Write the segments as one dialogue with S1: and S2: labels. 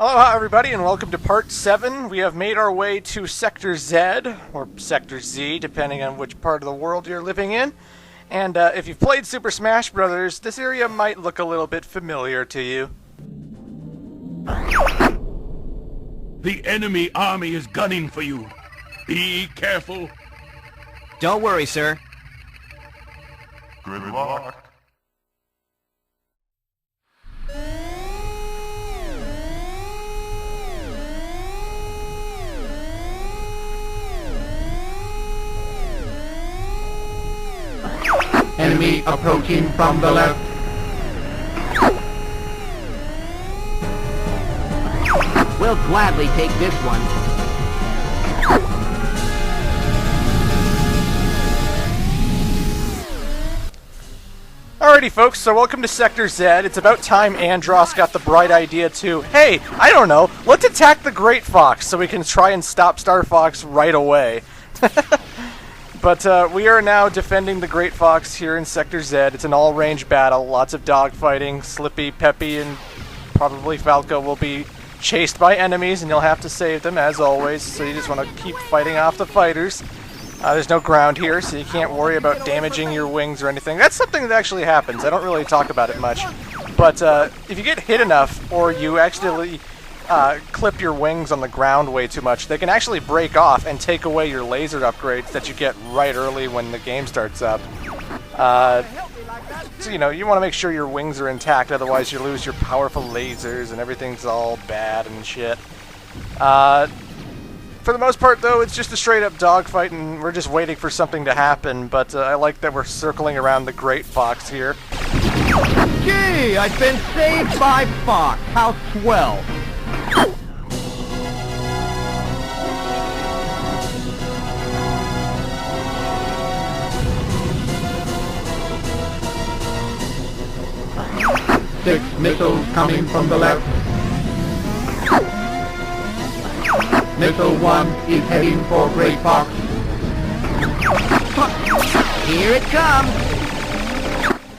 S1: Aloha everybody and welcome to part 7. We have made our way to Sector Z, or Sector Z, depending on which part of the world you're living in. And if you've played Super Smash Bros., this area might look a little bit familiar to you.
S2: The enemy army is gunning for you. Be careful.
S3: Don't worry, sir.
S2: Good luck.
S4: Enemy approaching from the left.
S3: We'll gladly take this one.
S1: Alrighty folks, so welcome to Sector Z. It's about time Andros got the bright idea to, hey, I don't know, let's attack the Great Fox so we can try and stop Star Fox right away. But we are now defending the Great Fox here in Sector Z. It's an all-range battle, lots of dogfighting. Slippy, Peppy, and probably Falco will be chased by enemies, and you'll have to save them, as always, so you just want to keep fighting off the fighters. There's no ground here, so you can't worry about damaging your wings or anything. That's something that actually happens. I don't really talk about it much. But if you get hit enough, or you accidentally clip your wings on the ground way too much, they can actually break off and take away your laser upgrades that you get right early when the game starts up. So, you know, you want to make sure your wings are intact, otherwise you lose your powerful lasers and everything's all bad and shit. For the most part, though, it's just a straight-up dogfight, and we're just waiting for something to happen, but I like that we're circling around the Great Fox here.
S3: Gee, I've been saved by Fox. How swell.
S4: Six missiles coming from the left. Missile 1 is heading for Great Fox.
S3: Here it comes.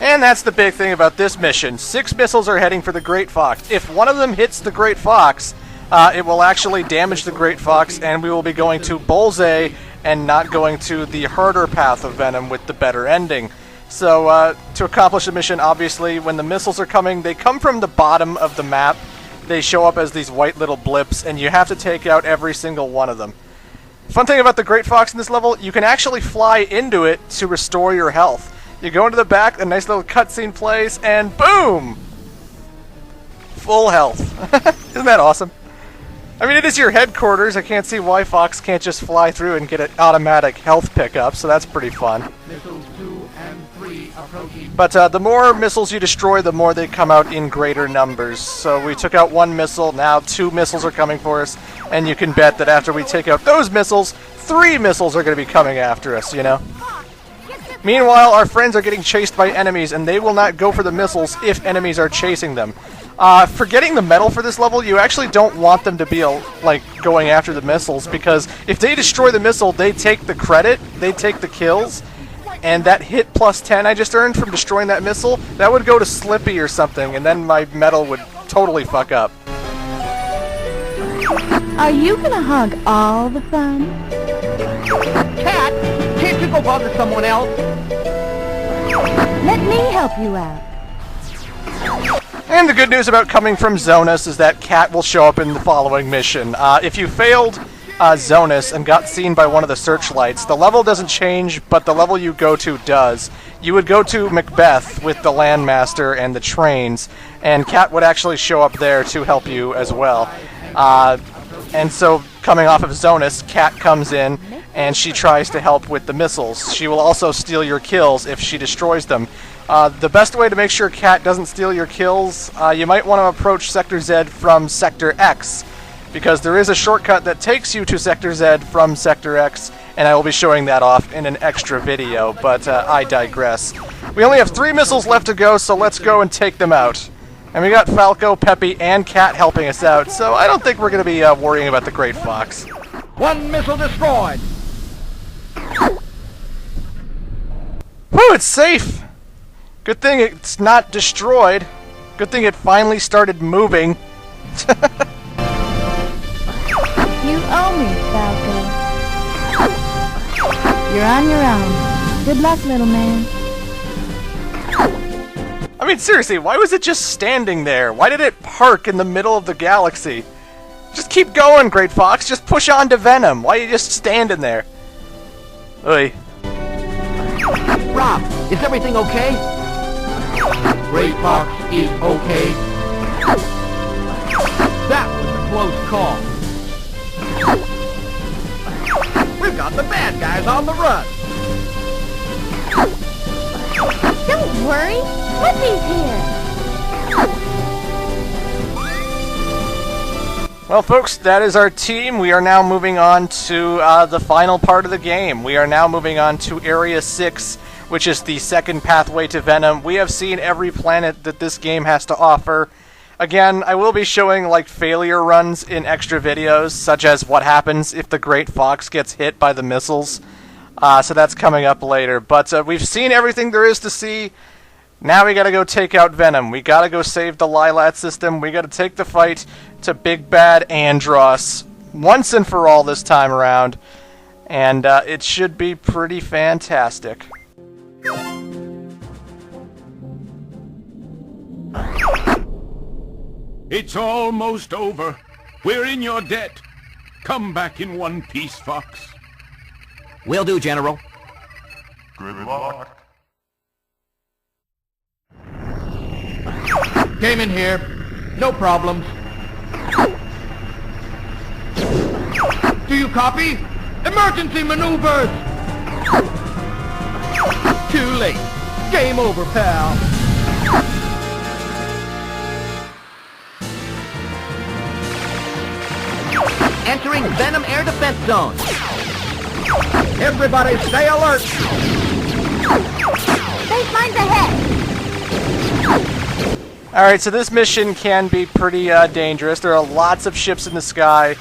S1: And that's the big thing about this mission. 6 missiles are heading for the Great Fox. If one of them hits the Great Fox, it will actually damage the Great Fox, and we will be going to Bullseye and not going to the harder path of Venom with the better ending. So, to accomplish the mission, obviously, when the missiles are coming, they come from the bottom of the map. They show up as these white little blips, and you have to take out every single one of them. Fun thing about the Great Fox in this level, you can actually fly into it to restore your health. You go into the back, a nice little cutscene plays, and boom! Full health. Isn't that awesome? I mean, it is your headquarters. I can't see why Fox can't just fly through and get an automatic health pickup, so that's pretty fun.
S4: Missiles 2 and 3 approaching.
S1: But the more missiles you destroy, the more they come out in greater numbers. So we took out 1 missile, now 2 missiles are coming for us, and you can bet that after we take out those missiles, 3 missiles are going to be coming after us, you know? Meanwhile, our friends are getting chased by enemies, and they will not go for the missiles if enemies are chasing them. For getting the medal for this level, you actually don't want them to be, like, going after the missiles, because if they destroy the missile, they take the credit, they take the kills, and that hit plus 10 I just earned from destroying that missile, that would go to Slippy or something, and then my medal would totally fuck up.
S5: Are you gonna hog all the fun?
S3: Cat, can't you go bother someone else?
S5: Let me help you out.
S1: And the good news about coming from Zonus is that Cat will show up in the following mission. If you failed Zonus and got seen by one of the searchlights, the level doesn't change, but the level you go to does. You would go to Macbeth with the Landmaster and the trains, and Cat would actually show up there to help you as well. And so, coming off of Zonus, Cat comes in, and she tries to help with the missiles. She will also steal your kills if she destroys them. The best way to make sure Cat doesn't steal your kills, you might want to approach Sector Z from Sector X, because there is a shortcut that takes you to Sector Z from Sector X, and I will be showing that off in an extra video, but I digress. We only have 3 missiles left to go, so let's go and take them out. And we got Falco, Peppy, and Cat helping us out, so I don't think we're going to be worrying about the Great Fox.
S3: 1 missile destroyed.
S1: Whew, it's safe! Good thing it's not destroyed. Good thing it finally started moving.
S5: You're on your own. Good luck, little man.
S1: I mean, seriously, why was it just standing there? Why did it park in the middle of the galaxy? Just keep going, Great Fox. Just push on to Venom. Why are you just standing there? Oi.
S3: Rob, is everything okay?
S4: Great Fox is okay.
S3: That was a close call. We've got the bad guys on the run.
S5: Don't worry. Flippy's here.
S1: Well, folks, that is our team. We are now moving on to the final part of the game. We are now moving on to Area 6, which is the second pathway to Venom. We have seen every planet that this game has to offer. Again, I will be showing like failure runs in extra videos, such as what happens if the Great Fox gets hit by the missiles. So that's coming up later. But we've seen everything there is to see. Now we gotta go take out Venom. We gotta go save the Lilat system. We gotta take the fight to Big Bad Andross once and for all this time around. And it should be pretty fantastic.
S2: It's almost over. We're in your debt. Come back in one piece, Fox.
S3: Will do, General.
S4: Good luck.
S3: Came in here. No problems. Do you copy? Emergency maneuvers! Too late. Game over, pal. Entering Venom Air Defense Zone. Everybody stay alert.
S5: Space mine's ahead.
S1: Alright, so this mission can be pretty dangerous. There are lots of ships in the sky.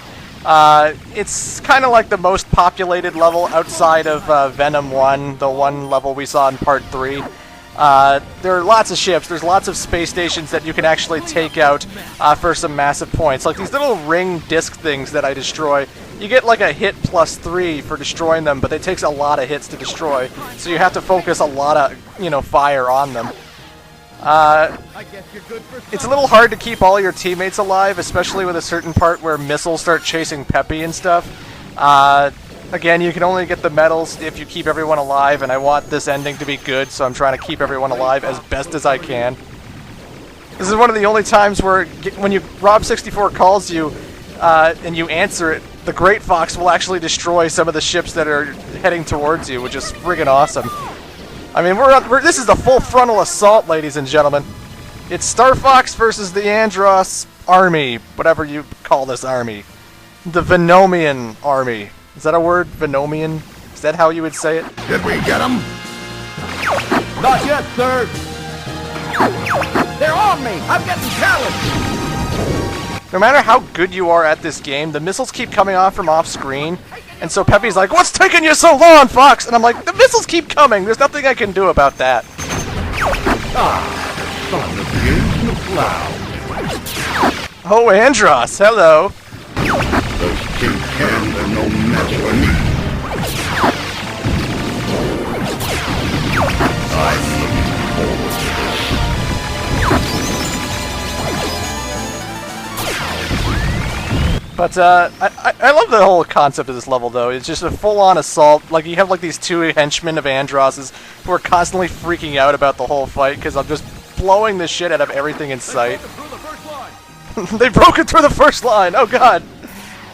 S1: It's kind of like the most populated level outside of Venom 1, the one level we saw in Part 3. There are lots of ships. There's lots of space stations that you can actually take out for some massive points. Like these little ring disc things that I destroy. You get like a hit +3 for destroying them, but it takes a lot of hits to destroy. So you have to focus a lot of, fire on them. It's a little hard to keep all your teammates alive, especially with a certain part where missiles start chasing Peppy and stuff. Again, you can only get the medals if you keep everyone alive, and I want this ending to be good, so I'm trying to keep everyone alive as best as I can. This is one of the only times where, when Rob64 calls you, and you answer it, the Great Fox will actually destroy some of the ships that are heading towards you, which is friggin' awesome. I mean, this is the full frontal assault, ladies and gentlemen. It's Star Fox versus the Andross army, whatever you call this army. The Venomian army. Is that a word? Venomian? Is that how you would say it?
S4: Did we get him?
S3: Not yet, sir. They're on me. I'm getting challenged.
S1: No matter how good you are at this game, the missiles keep coming off from off-screen. And so Peppy's like, "What's taking you so long, Fox?" And I'm like, "The missiles keep coming. There's nothing I can do about that."
S4: Son of the cloud.
S1: Oh, Andross, hello.
S4: Those tin cans are no match for me. I'm looking forward to this.
S1: But I love the whole concept of this level, though. It's just a full-on assault. Like, you have like these two henchmen of Andross's who are constantly freaking out about the whole fight because I'm just blowing the shit out of everything in sight. They broke it through the first line. Oh god.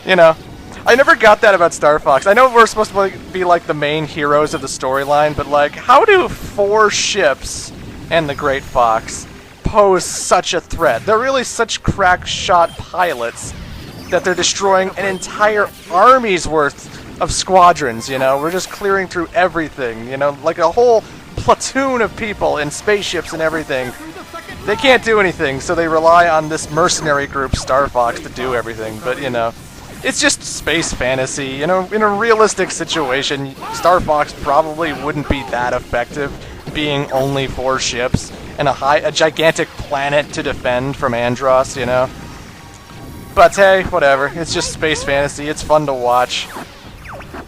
S1: I never got that about Star Fox. I know we're supposed to be like the main heroes of the storyline, but like, how do 4 ships and the Great Fox pose such a threat? They're really such crack-shot pilots that they're destroying an entire army's worth of squadrons, We're just clearing through everything, like a whole platoon of people in spaceships and everything. They can't do anything, so they rely on this mercenary group, Star Fox, to do everything, but, it's just space fantasy, in a realistic situation, Star Fox probably wouldn't be that effective, being only 4 ships and a gigantic planet to defend from Andross, But hey, whatever. It's just space fantasy. It's fun to watch.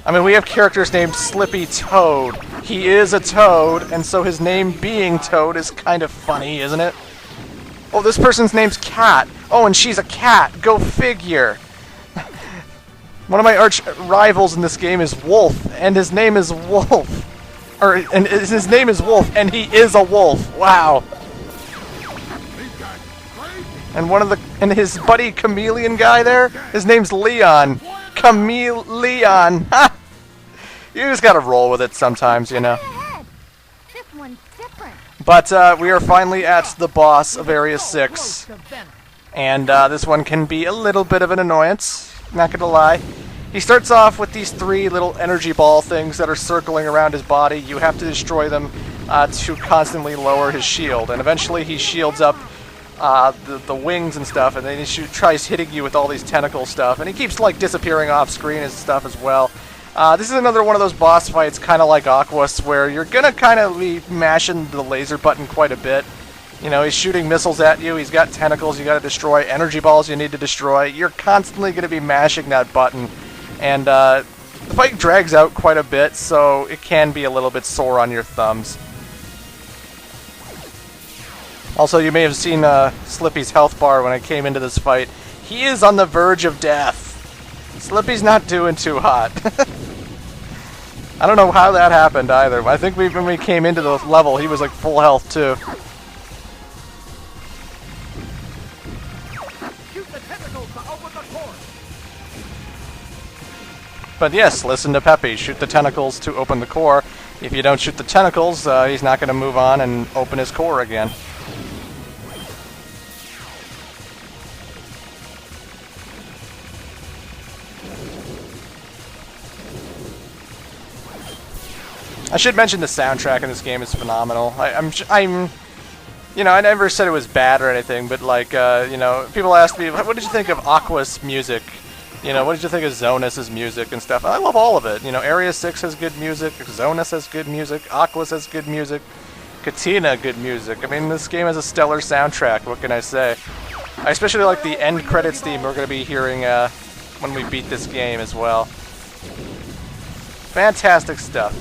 S1: I mean, we have characters named Slippy Toad. He is a toad, and so his name being Toad is kind of funny, isn't it? Oh, this person's name's Cat. Oh, and she's a cat. Go figure. One of my arch rivals in this game is Wolf, and his name is Wolf. And his name is Wolf, and he is a wolf. Wow. And his buddy Chameleon guy there, his name's Leon. Chameleon. Ha! You just gotta roll with it sometimes, you know.
S5: This one's different.
S1: But we are finally at the boss of Area 6. And this one can be a little bit of an annoyance, not gonna lie. He starts off with these 3 little energy ball things that are circling around his body. You have to destroy them to constantly lower his shield. And eventually he shields up the wings and stuff, and then he tries hitting you with all these tentacle stuff. And he keeps like disappearing off screen and stuff as well. This is another one of those boss fights, kind of like Aqua's, where you're gonna kind of be mashing the laser button quite a bit. You know, he's shooting missiles at you, he's got tentacles you gotta destroy, energy balls you need to destroy. You're constantly gonna be mashing that button. And the fight drags out quite a bit, so it can be a little bit sore on your thumbs. Also, you may have seen Slippy's health bar when I came into this fight. He is on the verge of death. Slippy's not doing too hot. I don't know how that happened either. I think when we came into the level, he was like full health too. But yes, listen to Peppy. Shoot the tentacles to open the core. If you don't shoot the tentacles, he's not going to move on and open his core again. I should mention the soundtrack in this game is phenomenal. I'm, you know, I never said it was bad or anything, but like, you know, people ask me, what did you think of Aqua's music? You know, what did you think of Zonus's music and stuff? I love all of it. You know, Area 6 has good music, Zonus has good music, Aqua's has good music, Katina good music. I mean, this game has a stellar soundtrack, what can I say? I especially like the end credits theme we're going to be hearing when we beat this game as well. Fantastic stuff.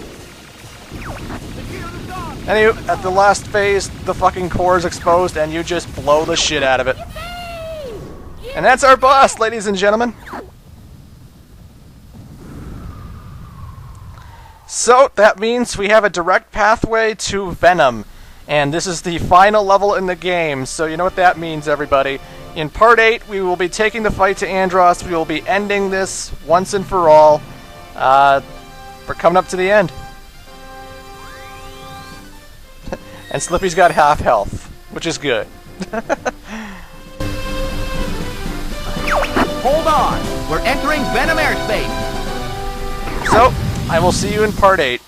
S1: Anyway, at the last phase, the fucking core is exposed and you just blow the shit out of it. And that's our boss, ladies and gentlemen. So, that means we have a direct pathway to Venom. And this is the final level in the game, so you know what that means, everybody. In Part 8, we will be taking the fight to Andros. We will be ending this once and for all. We're coming up to the end. And Slippy's got half health, which is good.
S3: Hold on! We're entering Venom airspace!
S1: So, I will see you in Part 8.